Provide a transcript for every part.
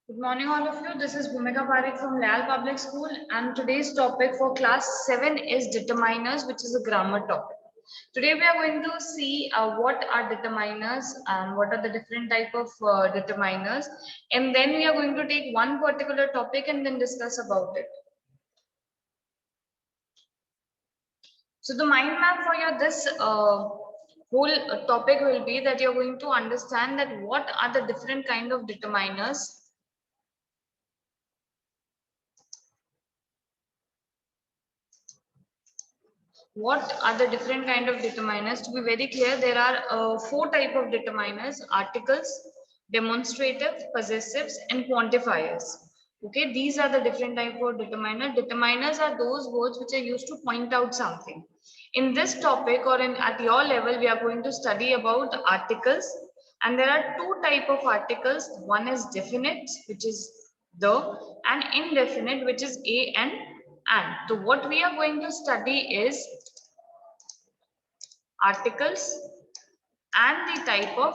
Good morning, all of you. This is Bhumika Parekh from Lal Public School, and today's topic for class 7 is determiners, which is a grammar topic. Today, we are going to see what are determiners and what are the different type of determiners, and then we are going to take one particular topic and then discuss about it. So, the mind map for your this whole topic will be that you're going to understand that what are the different kind of determiners. What are the different kind of determiners? To be very clear, there are four type of determiners: articles, demonstrative, possessives, and quantifiers. Okay, these are the different type of determiner. Determiners are those words which are used to point out something. In this topic or in at your level, we are going to study about articles, and there are two type of articles. One is definite, which is the, and indefinite, which is a and. So what we are going to study is articles and the type of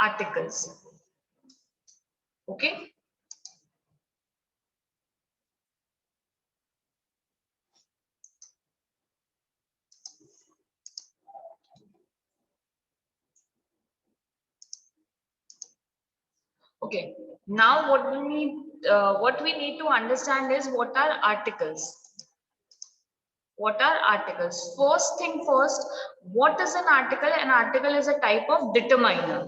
articles. Okay. Okay. Now what we need to understand is what are articles. What are articles? First thing first, what is an article? An article is a type of determiner.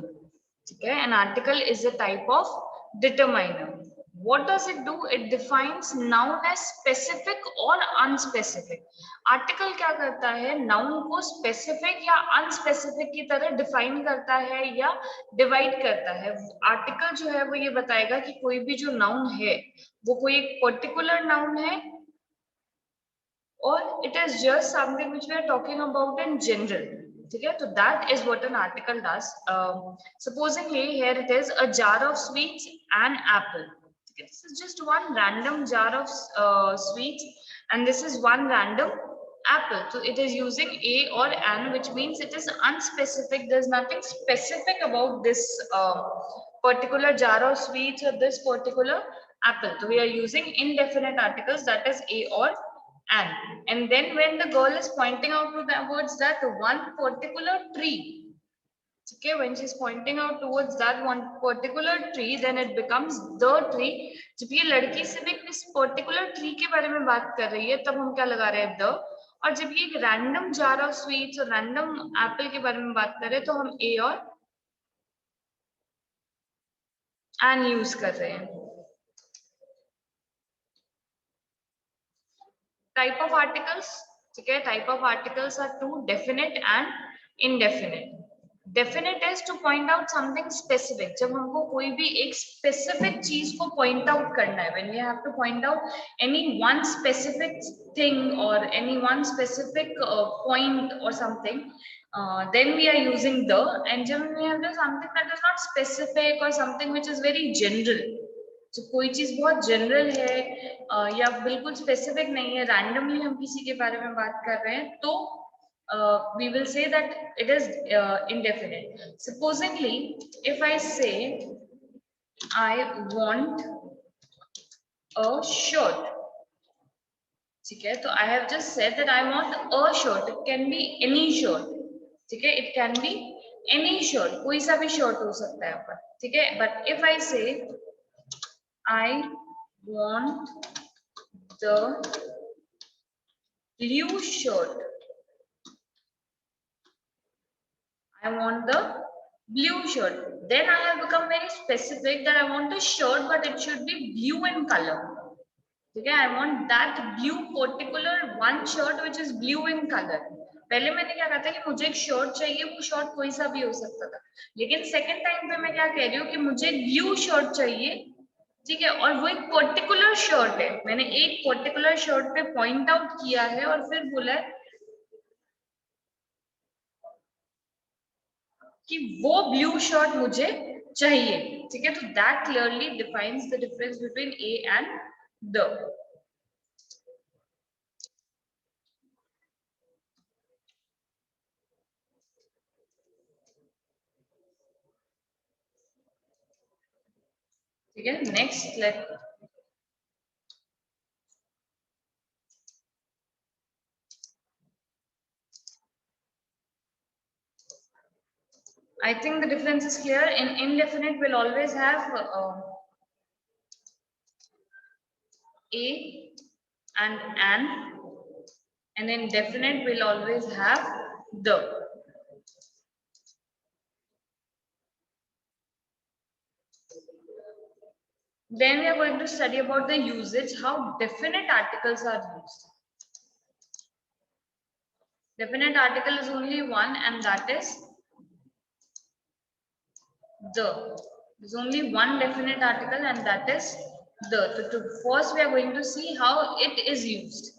Okay, an article is a type of determiner. What does it do? It defines noun as specific or unspecific. Article क्या करता है? Noun को specific या unspecific की तरह define करता है या डिवाइड करता है. आर्टिकल जो है वो ये बताएगा कि कोई भी जो नाउन है वो कोई एक पर्टिकुलर नाउन है or it is just something which we are talking about in general. Okay, so that is what an article does. Supposingly here it is a jar of sweets and apple. Okay, this is just one random jar of sweets, and this is one random apple. So it is using a or an, which means it is unspecific. There's nothing specific about this particular jar of sweets or this particular apple. So we are using indefinite articles, that is a or and. And then when the girl is pointing out towards that one particular tree, okay, when she's pointing out towards that one particular tree, then it becomes the tree. जब ये लड़की सिर्फ इस particular tree के बारे में बात कर रही है तब हम क्या लगा रहे हैं द, और जब ये एक रैंडम जार ऑफ स्वीट्स और रैंडम एप्पल के बारे में बात कर रहे हैं तो हम ए और एन यूज कर रहे हैं. Type of articles, okay, type of articles are two: definite and indefinite. Definite is to point out something specific. जब हमको कोई भी एक specific चीज को point out करना है, when we have to point out any one specific thing or any one specific point or something, then we are using the. And जब we have something that is not specific or something which is very general, तो कोई चीज बहुत general है या बिल्कुल specific नहीं है, रैंडमली हम किसी के बारे में बात कर रहे हैं, तो we will say that it is indefinite. Supposingly, if I say I want a shirt, ठीक है, तो I have just said that I want a shirt. It can be any shirt. ठीक है, it can be any shirt. कोई सा भी shirt हो सकता है ऊपर. ठीक है, but if I say I want the blue shirt. I want the blue shirt. Then I have become very specific that I want a shirt, but it should be blue in color. Okay, I want that blue particular one shirt which is blue in color. पहले मैंने क्या कहा था कि मुझे एक shirt चाहिए, वो शर्ट कोई सा भी हो सकता था, लेकिन सेकंड टाइम पे मैं क्या कह रही हूँ कि मुझे ब्लू शर्ट चाहिए. ठीक है, और वो एक पर्टिकुलर शर्ट है, मैंने एक पर्टिकुलर शर्ट पे पॉइंट आउट किया है और फिर बोला है कि वो ब्लू शर्ट मुझे चाहिए. ठीक है, तो that clearly defines the difference between a and the. ठीक है, next let I think the difference is clear. In indefinite, we'll always have a and an, and in definite, we'll always have the. Then we are going to study about the usage, how definite articles are used. Definite article is only one, and that is the. There's only one definite article, and that is the. So first, we are going to see how it is used.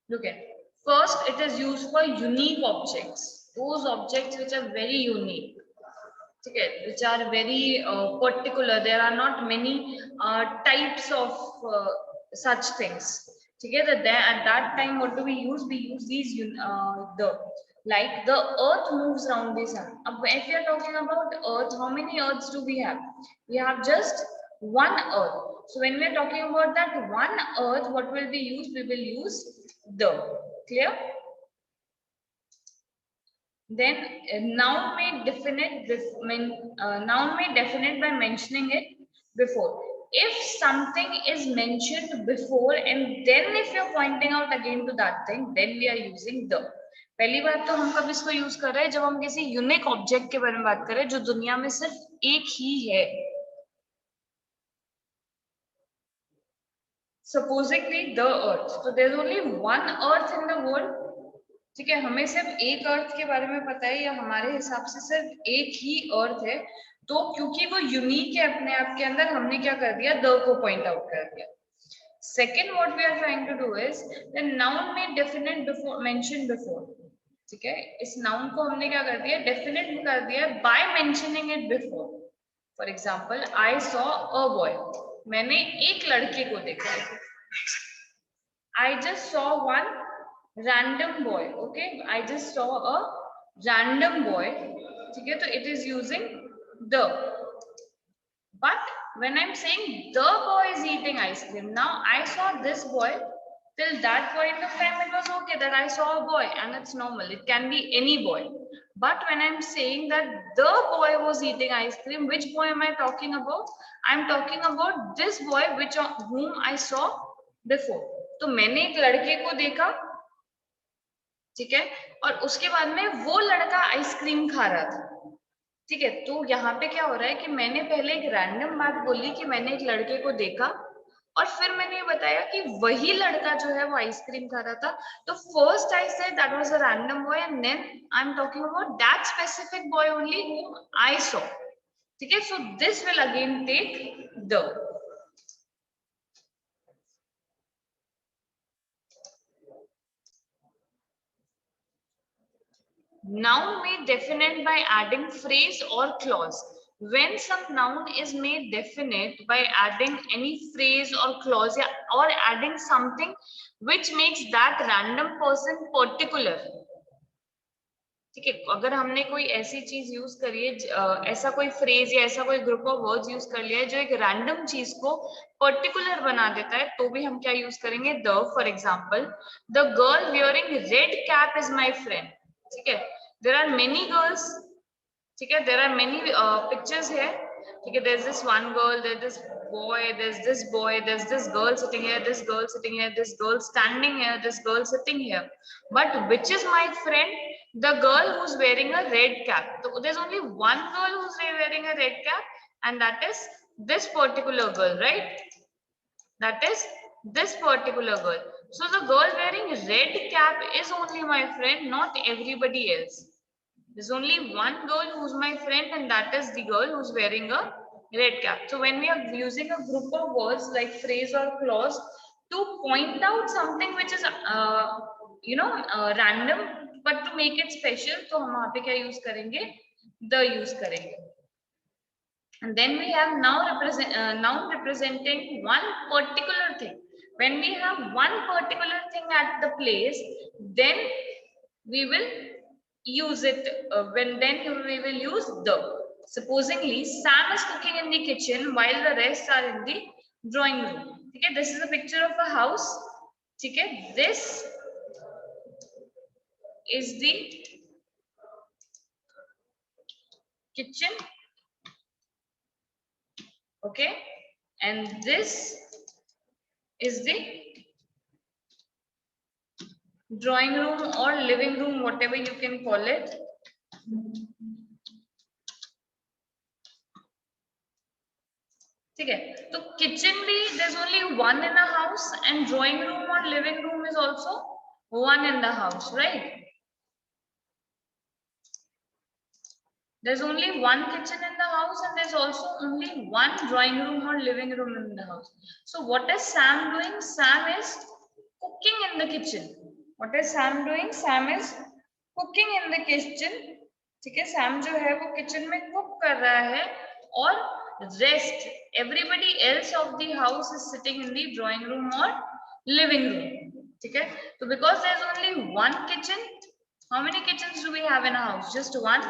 Look at first, it is used for unique objects, those objects which are very unique. Okay, which are very particular. There are not many types of such things. Together, there at that time, what do we use? We use these the like the Earth moves around the sun. If we are talking about Earth, how many Earths do we have? We have just one Earth. So when we are talking about that one Earth, what will be used? We will use the. Clear? Then noun made definite noun made definite by mentioning it before. If something is mentioned before and then if you're pointing out again to that thing, then we are using the. पहली बात तो हम कब इसको use कर रहे हैं जब हम किसी यूनिक ऑब्जेक्ट के बारे में बात कर रहे हैं जो दुनिया में सिर्फ एक ही है. Supposingly the earth, so there's only one earth in the world. ठीक है, हमें सिर्फ एक अर्थ के बारे में पता है या हमारे हिसाब से सिर्फ एक ही अर्थ है, तो क्योंकि वो यूनिक है अपने आप के अंदर, हमने क्या कर दिया, द को पॉइंट आउट कर दिया. Second what we are trying to do is the noun में डेफिनेट बिफोर मेंशन बिफोर. ठीक है, इस नाउन को हमने क्या कर दिया, डेफिनेट कर दिया by mentioning it before. For example, I saw a boy, मैंने एक लड़के को देखा. I just saw one random boy. Okay, I just saw a random boy. Okay, so it is using the. But when I'm saying the boy is eating ice cream, now I saw this boy. Till that point of time, it was okay that I saw a boy, and it's normal. It can be any boy. But when I'm saying that the boy was eating ice cream, which boy am I talking about? I'm talking about this boy, whom I saw before. तो मैंने एक लड़के को देखा, ठीक है, और उसके बाद में वो लड़का आइसक्रीम खा रहा था. ठीक है, तो यहाँ पे क्या हो रहा है कि मैंने पहले एक रैंडम बात बोली कि मैंने एक लड़के को देखा, और फिर मैंने ये बताया कि वही लड़का जो है वो आइसक्रीम खा रहा था. तो first I said that was a random boy, and then I am talking about that specific boy only whom I saw. ठीक है, so this will again take the. Noun made definite by adding phrase or clause. When some noun is made definite by adding any phrase or clause or adding something which makes that random person particular. ठीक है, अगर हमने कोई ऐसी चीज use करी है, ऐसा कोई फ्रेज या ऐसा कोई ग्रुप ऑफ वर्ड्स यूज कर लिया है जो एक रैंडम चीज को पर्टिकुलर बना देता है, तो भी हम क्या यूज करेंगे, the. For example, the girl wearing red cap is my friend. ठीक है, there are many girls. ठीक है, there are many pictures here. ठीक है, there's this one girl, there's this boy, there's this boy, there's this girl sitting here, this girl sitting here, this girl standing here, this girl sitting here. But which is my friend? The girl who's wearing a red cap. So there's only one girl who's wearing a red cap, and that is this particular girl, right? That is this particular girl. So the girl wearing red cap is only my friend, not everybody else. There's only one girl who's my friend, and that is the girl who's wearing a red cap. So when we are using a group of words like phrase or clause to point out something which is random, but to make it special, तो हम वहाँ पे क्या use करेंगे, the use करेंगे. And then we have noun representing one particular thing. when we have one particular thing at the place, then we will use it. We will use the. Supposingly, Sam is cooking in the kitchen while the rest are in the drawing room. Okay, this is a picture of a house. Okay, this is the kitchen. Okay, and this is the drawing room or living room, whatever you can call it. ठीक है, तो kitchen भी there's only one in a house, and drawing room or living room is also one in the house, right? There's only one kitchen in the house, and there's also only one drawing room or living room in the house. So what is Sam doing? Sam is cooking in the kitchen. What is Sam doing? Sam is cooking in the kitchen. ठीक है, Sam जो है वो kitchen में cook कर रहा है, और rest everybody else of the house is sitting in the drawing room or living room. ठीक है, so because there's only one kitchen, how many kitchens do we have in a house? Just one.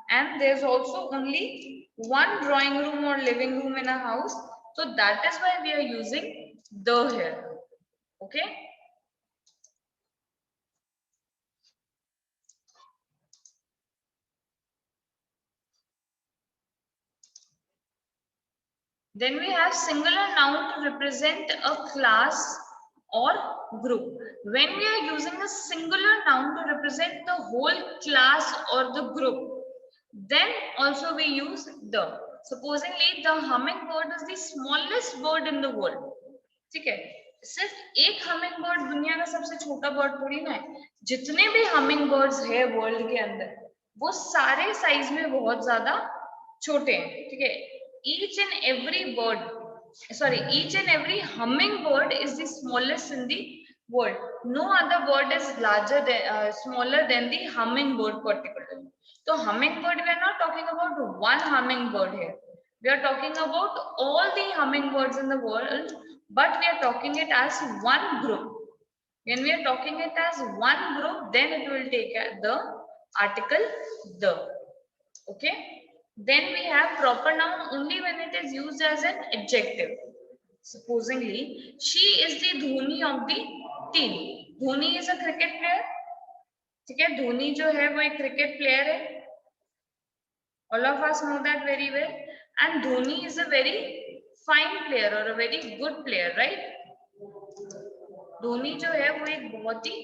And there's also only one drawing room or living room in a house, so that is why we are using the here. Okay, then we have singular noun to represent a class or group. When we are using a singular noun to represent the whole class or the group, then also we use the. Supposingly, the hummingbird is the smallest bird in the world. ठीक है, सिर्फ एक humming bird दुनिया का सबसे छोटा bird थोड़ी ना है. जितने भी हमिंग बर्ड्स है वर्ल्ड के अंदर, वो सारे साइज में बहुत ज्यादा छोटे हैं. ठीक है, each and every bird, each and every hummingbird is the smallest in the world. No other bird is larger than smaller than the hummingbird particularly. So hummingbird, we are not talking about one hummingbird here. We are talking about all the hummingbirds in the world, but we are talking it as one group. When we are talking it as one group, then it will take the article the. Okay. Then we have proper noun only when it is used as an adjective. Supposingly, she is the Dhoni of the team. Dhoni is a cricket player. ठीक है, धोनी जो है वो एक cricket player है. All of us know that very well. And Dhoni is a very fine player or a very good player, right? Dhoni जो है वो एक बहुत ही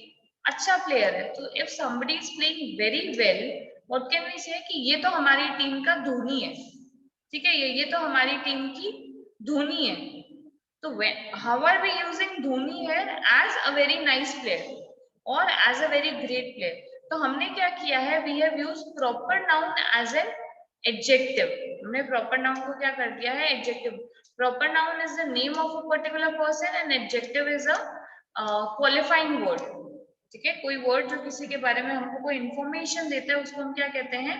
अच्छा प्लेयर है. तो if somebody is playing very well, what can we say कि ये तो हमारी टीम का धोनी है. ठीक है, ये तो हमारी टीम की धोनी है. तो how are we using Dhoni here as a very nice player or as a very great player? तो हमने क्या किया है, we have used proper noun as an adjective. हमने proper noun को क्या कर दिया है, adjective. Proper noun is the name of a particular person and adjective is a qualifying word. ठीक है, कोई वर्ड जो किसी के बारे में हमको कोई इंफॉर्मेशन देता है उसको हम क्या कहते हैं,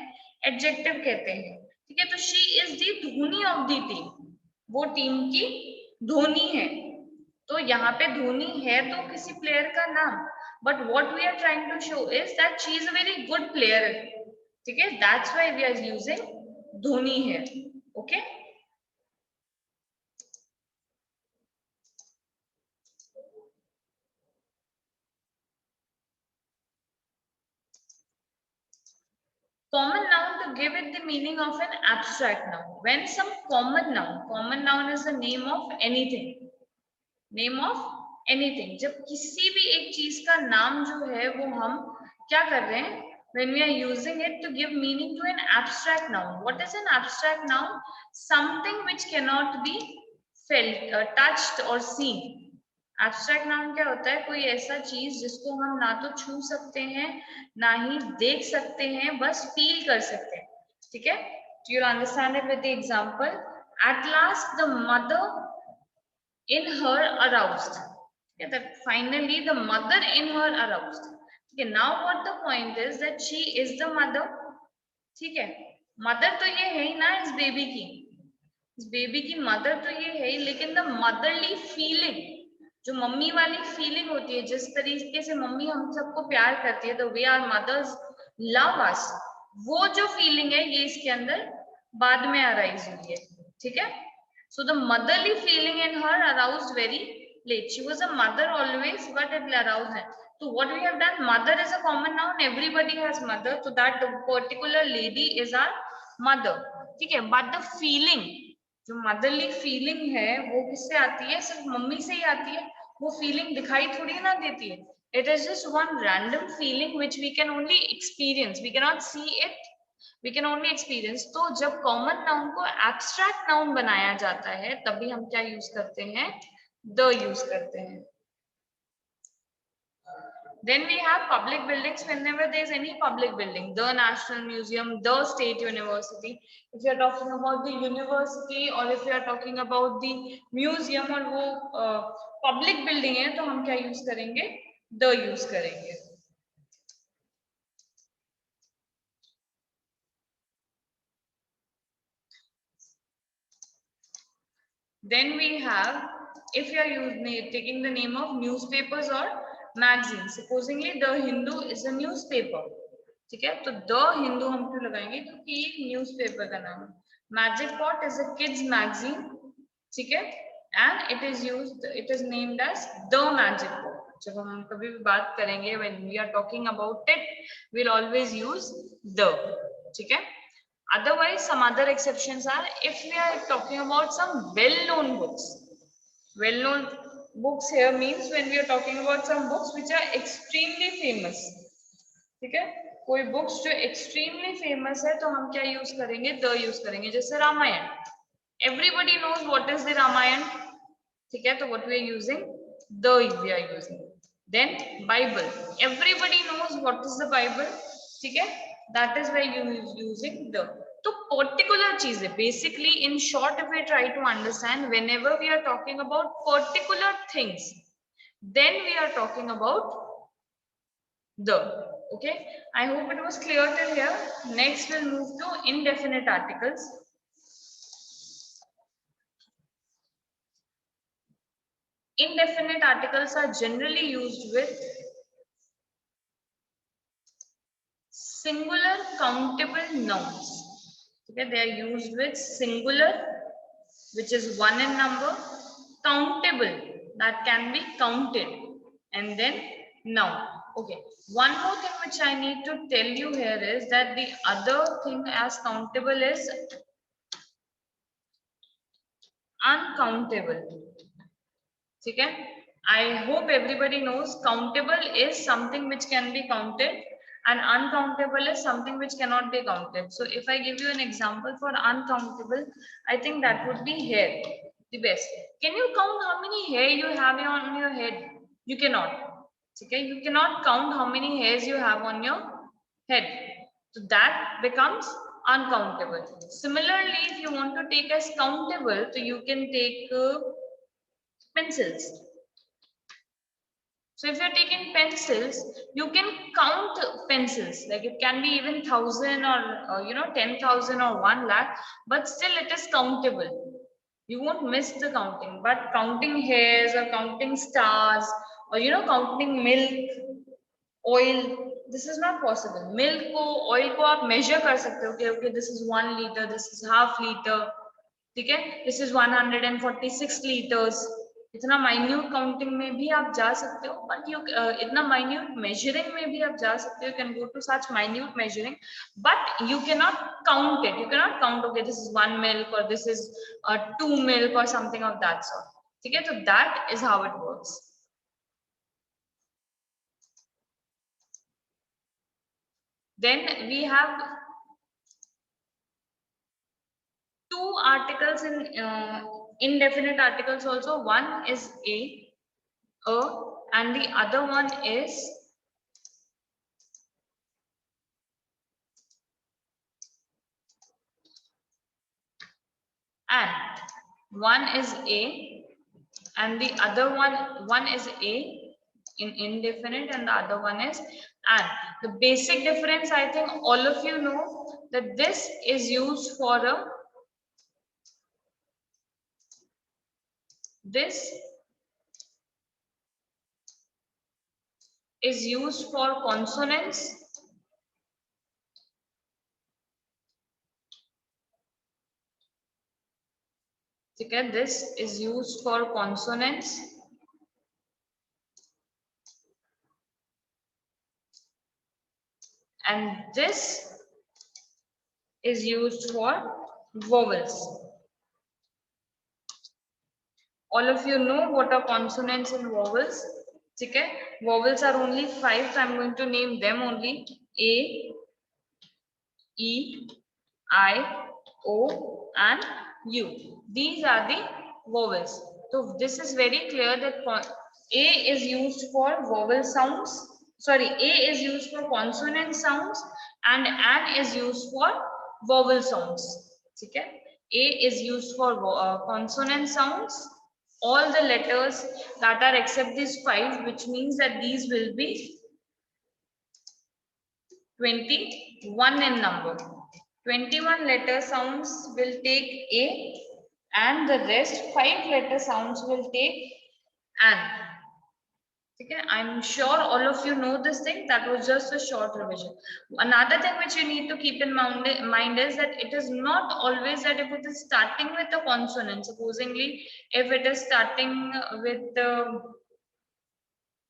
एडजेक्टिव कहते हैं. ठीक है, तो she is the Dhoni of the team, वो टीम की धोनी है. तो यहाँ पे धोनी है तो किसी प्लेयर का नाम, but what we are trying to show is that she is a very good player. ठीक है, that's why we are using Dhoni है. Okay, common noun to give it the meaning of an abstract noun. When some common noun is the name of anything. Name of anything. जब किसी भी एक चीज का नाम जो है वो हम क्या कर रहे हैं, when we are using it to give meaning to an abstract noun. What is an abstract noun? Something which cannot be felt, touched or seen. Abstract noun क्या होता है, कोई ऐसा चीज जिसको हम ना तो छू सकते हैं ना ही देख सकते हैं, बस फील कर सकते हैं. ठीक है, you will understand it with the example. At last the mother in her aroused. Okay, that finally the mother in her aroused. Okay, now what the point is that she is the mother. ठीक है, mother तो ये है ही ना इस baby की mother तो ये है ही, लेकिन द मदरली फीलिंग, जो मम्मी वाली फीलिंग होती है, जिस तरीके से मम्मी हम सबको प्यार करती है, the way our mothers love us, वो जो फीलिंग है ये इसके अंदर बाद में अराइज हुई है, ठीक है। So the motherly feeling in her aroused very late, she was a mother always but it aroused है। So what we have done, mother is a common noun, everybody has mother, so that particular lady is our mother, ठीक है। But the feeling, जो motherly feeling है वो किससे आती है, सिर्फ मम्मी से ही आती है, वो फीलिंग दिखाई थोड़ी ना देती है। It is just one random feeling which we can only experience, we can not see it, we can only experience. तो जब कॉमन नाउन को एब्स्ट्रैक्ट नाउन बनाया जाता है तभी हम क्या यूज करते हैं, द यूज करते हैं। Then we have public buildings whenever there is any public building, the National Museum, the State University. If you are talking about the university or if you are talking about the museum और वो public building है तो हम क्या use करेंगे, the use करेंगे। Then we have, if you are taking the name of newspapers or magazines, supposingly the Hindu is a newspaper, ठीक है। तो द हिंदू हम क्यों लगाएंगे, क्योंकि एक न्यूज़पेपर का नाम है। Magic pot is a kids magazine, ठीक है, and it is used, it is named as the magic pot. जब हम कभी भी बात करेंगे when we are talking about it, we will always use the, ठीक है। Otherwise, some other exceptions are if we are talking about some well-known books. Well-known books here means when we are talking about some books which are extremely famous, ठीक है। कोई books जो extremely famous है तो हम क्या use करेंगे, the use करेंगे। जैसे Ramayana, everybody knows what is the Ramayana, ठीक है, तो what we are using, the we are using. Then Bible, everybody knows what is the Bible, ठीक है, that is where you using the. तो पर्टिकुलर चीजें, basically in short if we try to understand, whenever we are talking about particular things, then we are talking about the, okay। I hope it was clear till here. Next we'll move to indefinite articles. Indefinite articles are generally used with singular countable nouns, okay, they are used with singular, which is one in number, countable, that can be counted, and then noun, okay। One more thing which I need to tell you here is that the other thing as countable is uncountable, ठीक है। I hope everybody knows countable is something which can be counted and uncountable is something which cannot be counted. So if I give you an example for uncountable, I think that would be hair, the best. Can you count how many hair you have on your head? You cannot, okay, you cannot count how many hairs you have on your head, so that becomes uncountable. Similarly, if you want to take as countable, so you can take pencils. So if you're taking pencils, you can count pencils, like it can be even 1,000 or 10,000 or 1 lakh, but still it is countable. You won't miss the counting. But counting hairs or counting stars or counting milk, oil, this is not possible. Milk को oil को आप measure कर सकते हो कि okay this is 1 liter, this is half liter, ठीक है, this is 146 liters। इतना माइन्यूट काउंटिंग में भी आप जा सकते हो, बट यू इतना माइन्यूट मेजरिंग में भी आप जा सकते हो, can go to such minute measuring, but you can not count it, you can not count okay this is 1 milk और दिस इज 2 milk और समथिंग ऑफ दैट सॉर्ट, ठीक है। तो that is how it works. Then we have two articles in indefinite articles also. One is a, and the other one is and. One is a and the other one is a in indefinite and the other one is and. The basic difference, I think all of you know that this is used for a this is used for consonants. ठीक है, this is used for consonants. And this is used for vowels. All of you know what are consonants and vowels. ठीक है, vowels are only 5, so I'm going to name them only. A, E, I, O and U. These are the vowels. So this is very clear that A is used for vowel sounds. Sorry, A is used for consonant sounds and An is used for vowel sounds. ठीक है, A is used for consonant sounds. All the letters that are except these 5, which means that these will be 21 in number. 21 letter sounds will take A and the rest 5 letter sounds will take An. Okay, I'm sure all of you know this thing. That was just a short revision. Another thing which you need to keep in mind is that it is not always that if it is starting with a consonant, supposingly if it is starting with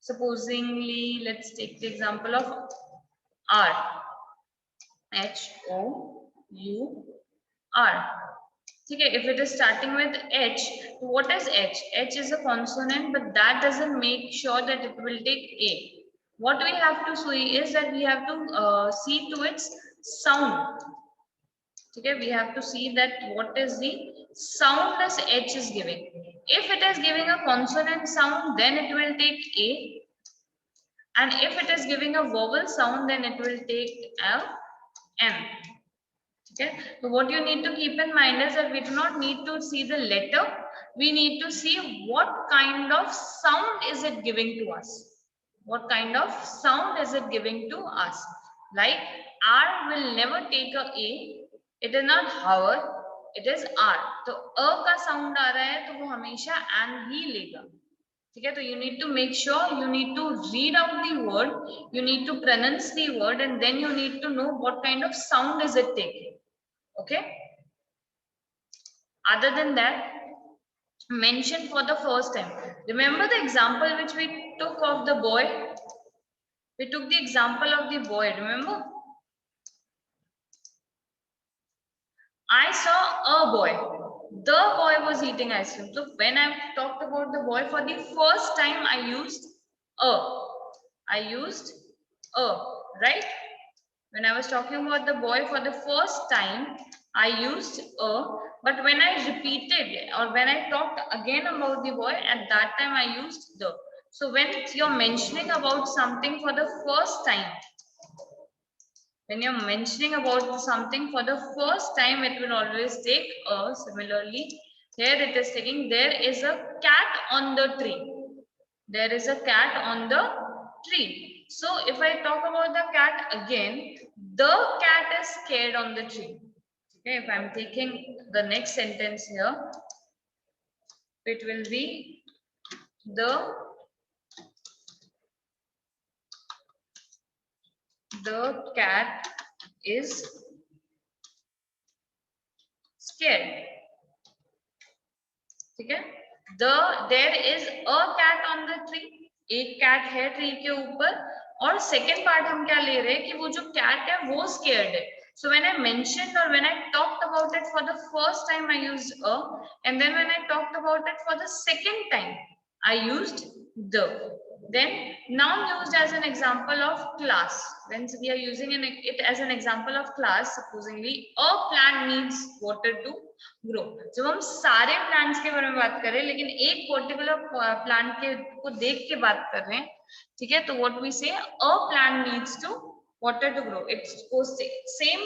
supposingly, let's take the example of R, H O U R. Okay, if it is starting with H, what is H? H is a consonant, but that doesn't make sure that it will take A. What we have to see is that we have to see to its sound. Okay, we have to see that what is the sound as H is giving. If it is giving a consonant sound, then it will take A. And if it is giving a vowel sound, then it will take M. Okay, so what you need to keep in mind is that we do not need to see the letter, we need to see what kind of sound is it giving to us. What kind of sound is it giving to us? Like R will never take a A, it is not however, it is R. तो अ का sound आ रहा है तो वो हमेशा an ही लेगा. ठीक है, तो you need to make sure, you need to read out the word, you need to pronounce the word, and then you need to know what kind of sound is it taking. Okay, other than that, mention for the first time. Remember the example which we took of the boy? We took the example of the boy, remember? I saw a boy. The boy was eating ice cream. So when I talked about the boy for the first time, I used a. I used a, right? When I was talking about the boy for the first time, I used a, but when I repeated or when I talked again about the boy, at that time I used the. So when you're mentioning about something for the first time, when you're mentioning about something for the first time, it will always take a. Similarly, here it is taking, there is a cat on the tree. There is a cat on the tree. So if I talk about the cat again, the cat is scared on the tree. Okay, if I'm taking the next sentence here, it will be the cat is scared. Okay, there is a cat on the tree. एक cat है tree के ऊपर, और second part हम क्या ले रहे हैं कि वो जो cat है वो scared है. So when I mentioned or when I talked about it for the first time, I used a, and then when I talked about it for the second time, I used the. Then noun used as an example of class. When we are using it as an example of class, supposingly a plant needs water to grow. जब हम सारे plants के बारे में बात कर रहे हैं लेकिन एक पर्टिकुलर प्लांट के को देख के बात कर रहे हैं, ठीक है, तो what we say a plant needs to water to grow. It's same.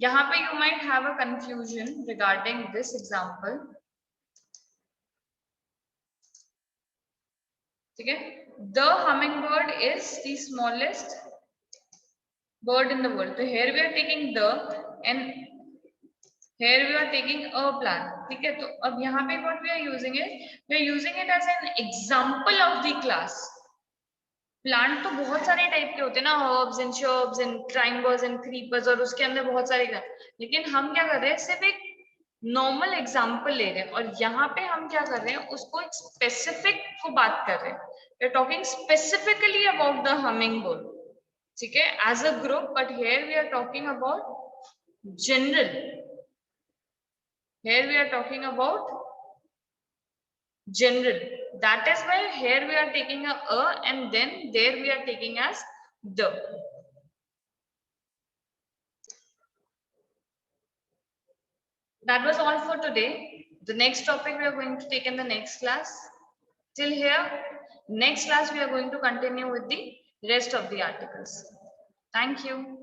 यहाँ पे you might have a confusion regarding this example. ठीक है, the hummingbird is the smallest bird in the world. So here we are taking the and here we are taking a plant. ठीक है, तो अब यहाँ पे what we are using it as an example of the class. Plant तो बहुत सारे type के होते हैं ना, herbs and shrubs and climbers and creepers, और उसके अंदर बहुत सारे, लेकिन हम क्या कर रहे हैं, सिर्फ एक नॉर्मल एग्जांपल ले रहे हैं, और यहाँ पे हम क्या कर रहे हैं, उसको एक स्पेसिफिक को बात कर रहे हैं. We are talking specifically about the humming bird, ठीक है, as a group, but here we are talking about general. Here we are talking about general. That is why here we are taking a and then there we are taking as the. That was all for today. The next topic we are going to take in the next class. Till here, next class we are going to continue with the rest of the articles. Thank you.